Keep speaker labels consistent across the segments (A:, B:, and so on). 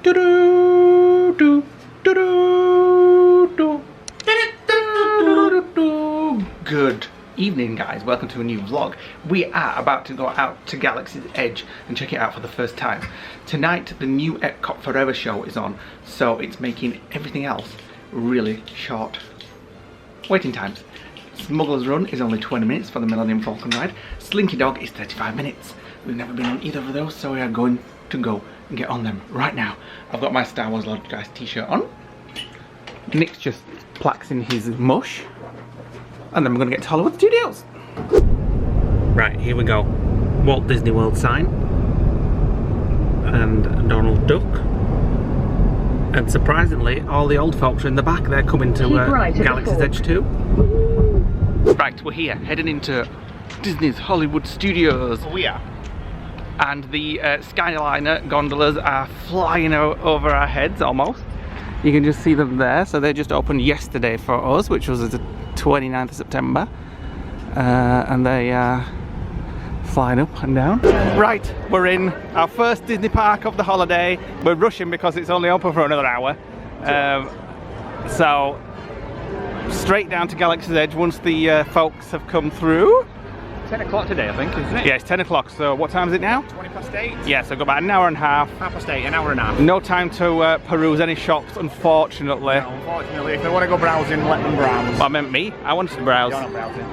A: Good evening, guys. Welcome to a new vlog. We are about to go out to Galaxy's Edge and check it out for the first time. Tonight, the new Epcot Forever show is on, so it's making everything else really short. Waiting times. Smugglers Run is only 20 minutes for the Millennium Falcon ride. Slinky Dog is 35 minutes. We've never been on either of those, so we are going to go and get on them right now. I've got my Star Wars Lord Guys t-shirt on. Nick's just plaxing his mush. And then we're going to get to Hollywood Studios. Right, here we go. Walt Disney World sign. And Donald Duck. And surprisingly, all the old folks are in the back. They're coming to Galaxy's Edge too. Right, we're here, heading into Disney's Hollywood Studios.
B: Oh yeah.
A: And the Skyliner gondolas are flying over our heads almost. You can just see them there. So they just opened yesterday for us, which was the 29th of September. And they are flying up and down. Right, we're in our first Disney park of the holiday. We're rushing because it's only open for another hour. So straight down to Galaxy's Edge once the folks have come through.
B: 10 o'clock today, I think, isn't it?
A: Yeah, it's 10 o'clock, so what time is it now?
B: 20 past 8.
A: Yeah, so I've got about an hour and a half.
B: Half past 8, an hour and a half.
A: No time to peruse any shops, unfortunately.
B: No, unfortunately, if they want to go browsing, let them browse.
A: Well, I meant me. I wanted to browse.
B: You're not browsing.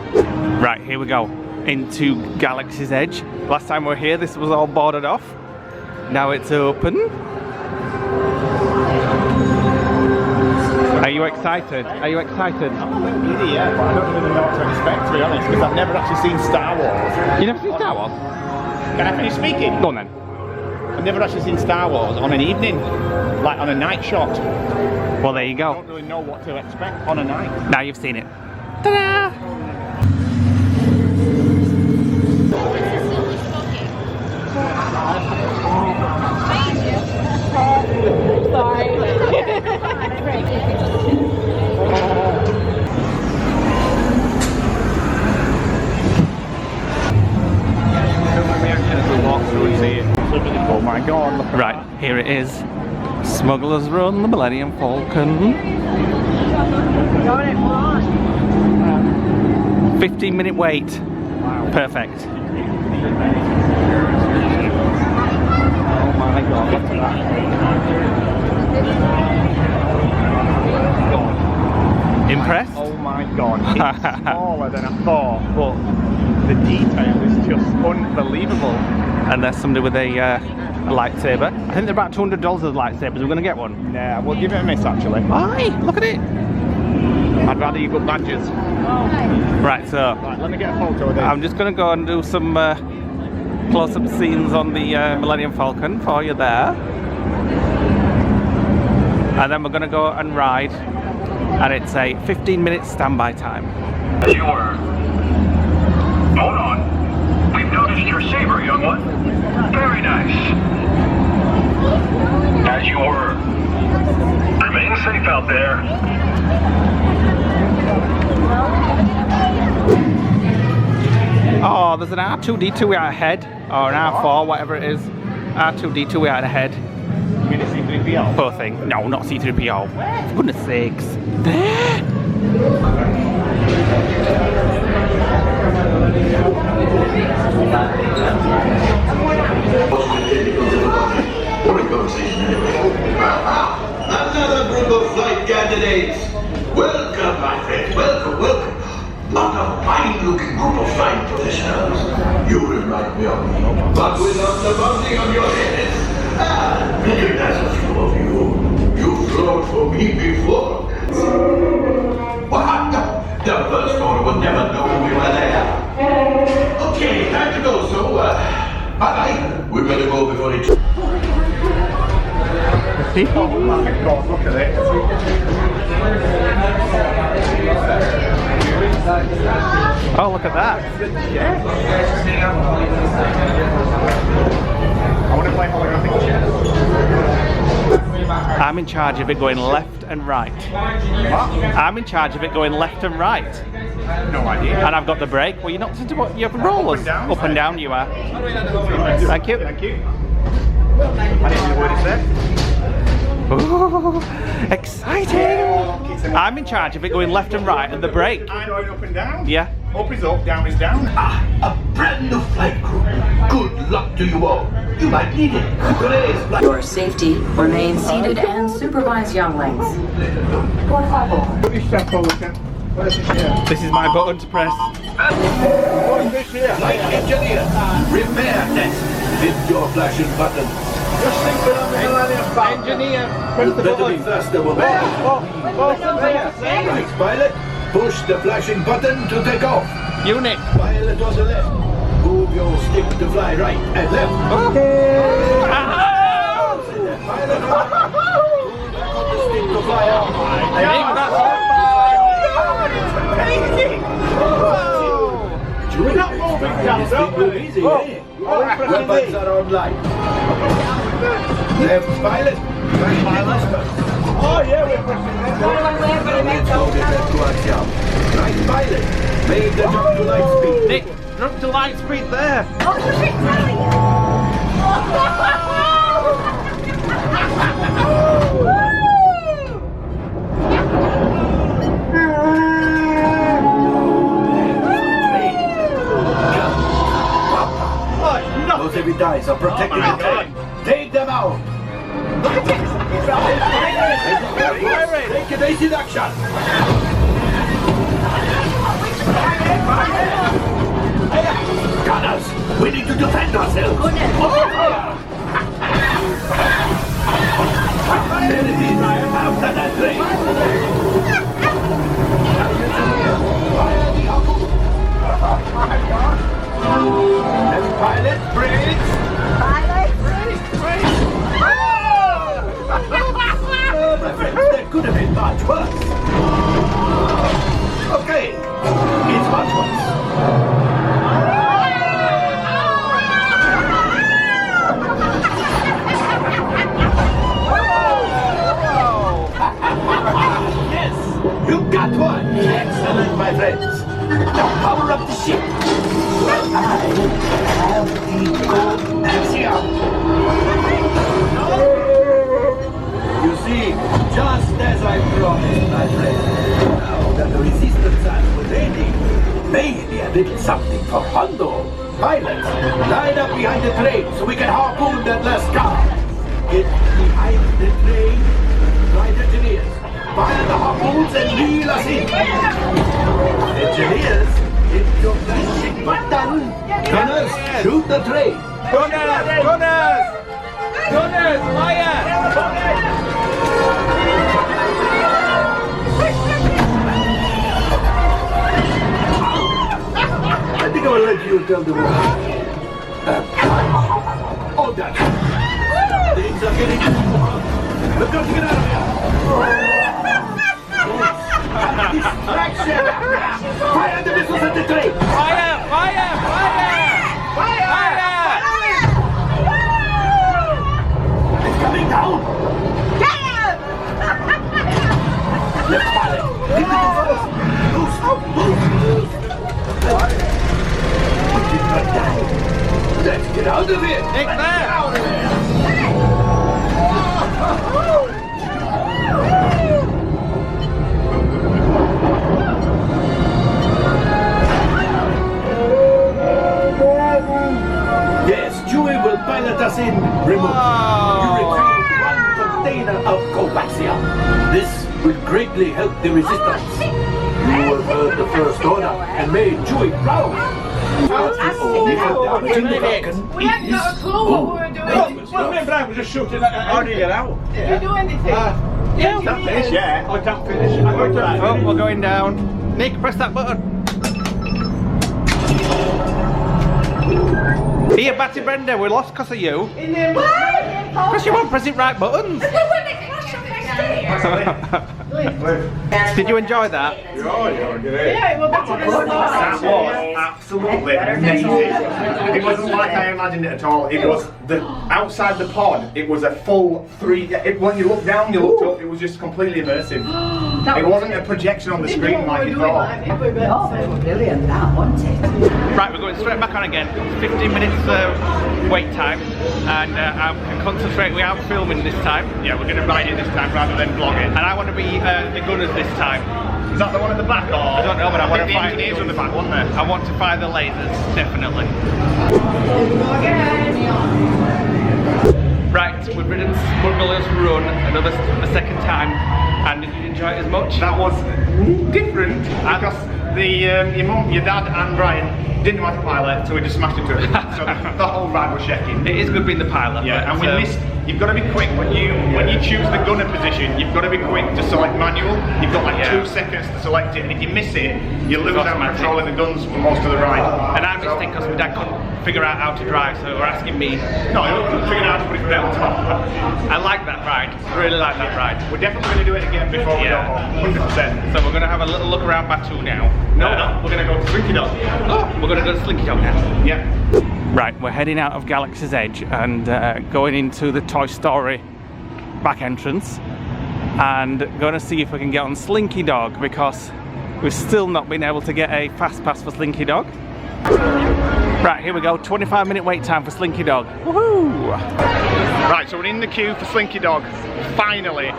A: Right, here we go. Into Galaxy's Edge. Last time we were here, this was all boarded off. Now it's open. Are you excited? Are you excited?
B: I'm a little giddy, yeah, but I don't really know what to expect, to be honest, because I've never actually seen Star Wars.
A: You never seen Star Wars?
B: Can I finish speaking?
A: Go on then.
B: I've never actually seen Star Wars on an evening, like on a night shot.
A: Well, there you
B: I
A: go.
B: don't really know what to expect on a night.
A: Now you've seen it. Ta-da!
B: Oh my god, look at
A: Right,
B: that.
A: here it is. Smugglers Run, the Millennium Falcon. 15-minute wait.
B: Wow.
A: Perfect.
B: Oh my god, look at that.
A: Impressed?
B: Oh my god, it's smaller than I thought, but the detail is just unbelievable.
A: And there's somebody with a lightsaber. I think they're about $200 of lightsabers. We're going to get one.
B: Yeah, we'll give it a miss actually.
A: Why? Look at it.
B: I'd rather you got badges.
A: Right, so
B: Right, let me get a photo of this.
A: I'm just going to go and do some close-up scenes on the Millennium Falcon for you there. And then we're going to go and ride. And it's a 15-minute standby time.
C: Sure. Hold on. We've noticed your saber, young one. Very nice. As you were. Remain safe out there.
A: Oh, there's an R2-D2 out ahead. Or an R4, whatever it is. R2-D2 out ahead.
B: You mean it's C3PO?
A: Poor thing. No, not C3PO. For goodness sakes. There!
D: Another group of flight candidates. Welcome, my friend. Welcome, welcome. What a fine-looking group of flight professionals. You remind me of me, but without the buzzing on your heads. Recognize a few of you. You've flown for me before. What? The first order would never know we were there. Okay, time to go. So, bye-bye. We better go before it.
B: Oh my god, look at it.
A: Oh, look at that.
B: Yeah. I want to play holographic chess.
A: I'm in charge of it going left and right.
B: What?
A: I'm in charge of it going left and right.
B: No idea.
A: And I've got the brake. Well, you're not into what you have rollers. Up and down you are. Thank you.
B: Thank you. I didn't know what it said.
A: Ooh, exciting! I'm in charge of it going left and right and the brake.
B: I know it up and down.
A: Yeah.
B: Up is up, down is down.
D: Ah, a brand new flight crew. Good luck to you all. You might need it. Today's flight.
E: For safety, remain seated and supervise younglings. Por favor.
B: Put this step forward then. Where's this here?
A: This is my button to press.
B: What is this here?
D: Flight engineer, repair test. Hit your flashing button.
B: Just think that I'm in the line of engineer. Press
D: You
B: the
D: better be
B: button.
D: faster, woman. Right, pilot. Push the flashing button to take off.
A: Unit.
D: Pilot on the left. Move your stick to fly right and left. Pilot on the right. Move back on the stick to fly out.
B: We're not moving down, don't we?
D: Easy, eh? Weapons are online. Left pilot. Right pilot.
B: Oh yeah, we're pressing this.
D: Right pilot. Make the jump to light speed.
A: Nick, jump to light speed there.
D: Those heavy dies are protecting the train. Take them out. Take evasive action. Gunners, we need to defend ourselves. Enemies after that train. Fire the harpoon. Left pilot, brakes. Oh, my friends, that could have been much worse. Okay, it's much worse. Yes, you got one. Excellent, my friends. Now power up the ship. I have the gold axiom. You see, just as I promised, my friend. Now that the resistance are waiting, maybe a little something for Hondo. Pilots, line up behind the train so we can harpoon that last car. Get behind the train. Flight engineers, fire the harpoons and reel us in. Engineers, hit your flashing button. Gunners, shoot the train.
A: Gunners! Gunners! Gunners! Fire!
D: I think I will let you tell the world. Oh, that. Things are getting too hot. We've got to get out of here. Distraction! Fire the missiles at the train!
A: Fire! Fire! Fire! Fire!
D: It's coming down! Left pilot! Hit the doors! Loose! Loose! We did not die! Let's get out of here!
A: Nick, there!
D: Yes, Chewie will pilot us in remote. You retrieve one container of coaxium. This will greatly help the resistance. You have heard the First Order and made Chewie proud.
F: We haven't got a clue what we were doing.
B: Well, remember I was just shooting at how do you get out?
F: Did you do anything?
B: Yeah, can't finish yet. I can't finish. I'm going to
A: Oh, we're going down. Nick, press that button. Here, Batty Brenda, we're lost because of you. Because you won't press it right buttons.
F: When it crashed, I pressed it.
A: Did you enjoy that?
F: Yeah, well, better than the
B: That
F: last.
B: was absolutely amazing. It wasn't like I imagined it at all. It was outside the pod. It was a full when you looked down, you looked up. It was just completely immersive. It wasn't a projection on the screen like you thought.
E: Brilliant, that, wasn't it?
A: Right, we're going straight back on again. 15 minutes wait time, and I can concentrate without filming this time.
B: Yeah, we're going to ride it this time rather than vlog it.
A: And I want to be the gunners this time.
B: Is that the one at the back? Or?
A: I don't know, but I want to
B: the
A: find
B: engineers on the back, wasn't there?
A: I want to fire the lasers, definitely. Right, we've ridden Smugglers Run the second time, and did you enjoy it as much?
B: That was different because your mum, your dad, and Brian didn't know how to pilot, so we just smashed into it. So the whole ride was shaking.
A: It is good being the pilot.
B: Yeah,
A: but,
B: and we missed. You've got to be quick when you choose the gunner position. You've got to be quick to select manual. You've got like 2 seconds to select it, and if you miss it, you lose out on controlling the guns for most of the ride.
A: And I missed it because my dad couldn't figure out how to drive, so they were asking me.
B: No, he couldn't figure out how to put his belt on.
A: I like that ride. Really like that ride.
B: We're definitely going to do it again before we go home. 100%.
A: So we're going to have a little look around Batu now.
B: No, we're going to go to Slinky Dog.
A: Oh, we're going to go to Slinky Dog now.
B: Yeah.
A: Right, we're heading out of Galaxy's Edge and going into the Toy Story back entrance and going to see if we can get on Slinky Dog because we've still not been able to get a fast pass for Slinky Dog. Right, here we go, 25-minute wait time for Slinky Dog. Woohoo!
B: Right, so we're in the queue for Slinky Dog. Finally,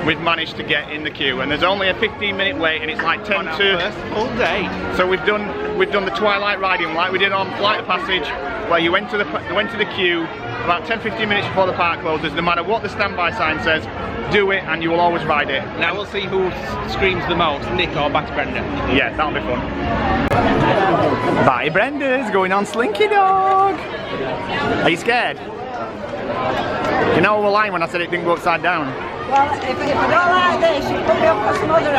B: we've managed to get in the queue, and there's only a 15-minute wait, and it's like 10 to
A: first full day.
B: So we've done the Twilight riding like we did on Flight of Passage, where you went to the queue about 10-15 minutes before the park closes. No matter what the standby sign says, do it, and you will always ride it.
A: Now we'll see who screams the most, Nick or Batty Brenda.
B: Yeah, that'll be fun. Batty Brenda's going on Slinky Dog. Are you scared? You know I was lying when I said it didn't go upside down.
G: Well, if I don't like this, you put me up for some other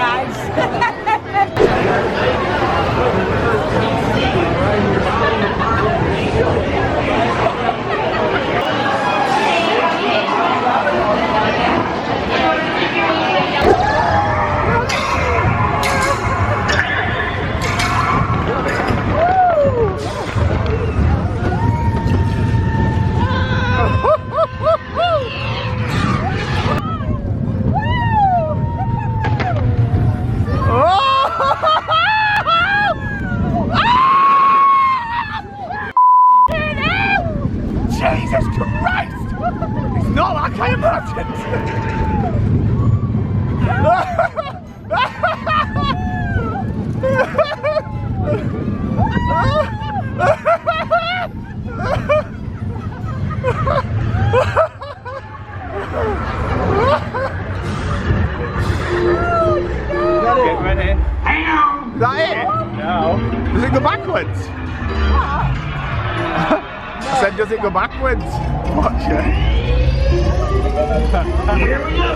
B: Jesus Christ! It's not like I imagined!
A: Get ready.
B: Is that it?
A: No.
B: Does it go backwards? I said, does it go backwards? Watch it.
C: Here we go.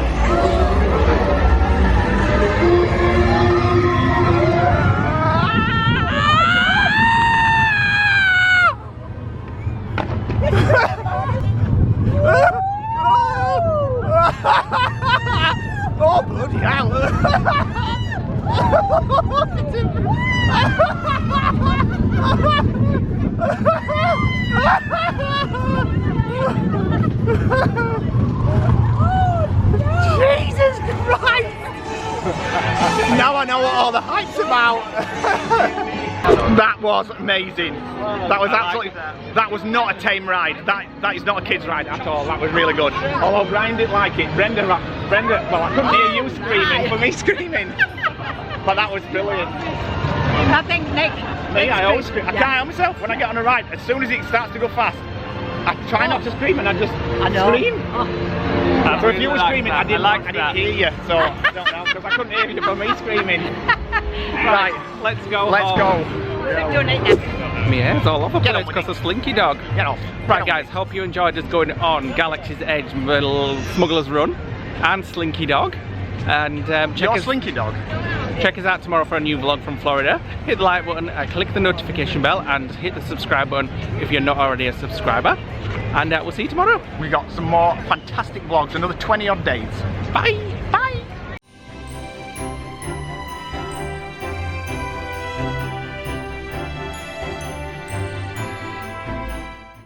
B: Oh, bloody hell! Jesus Christ! Now I know what all the hype's about. That was amazing. That was absolutely. That was not a tame ride. That is not a kid's ride at all. That was really good. Although Brian didn't like it. Brenda. Well, I couldn't hear you screaming for me screaming. But that was brilliant.
G: Nothing, Nick.
B: Me, I always scream. I can't help myself when I get on a ride. As soon as it starts to go fast, I try not to scream and I just scream. So if you were screaming, I didn't hear you. So I don't know because I couldn't hear you from me screaming. Right,
A: let's go.
B: let's go.
A: Yeah, it's all over the
B: Get
A: place
B: on with
A: because of Slinky Dog.
B: Get off.
A: Right, guys, hope you enjoyed us going on Galaxy's Edge, little Smugglers Run, and Slinky Dog. And check
B: Your
A: us.
B: Slinky Dog.
A: Check us out tomorrow for a new vlog from Florida. Hit the like button, click the notification bell, and hit the subscribe button if you're not already a subscriber. And we'll see you tomorrow.
B: We got some more fantastic vlogs, another 20 odd days.
A: Bye!
B: Bye!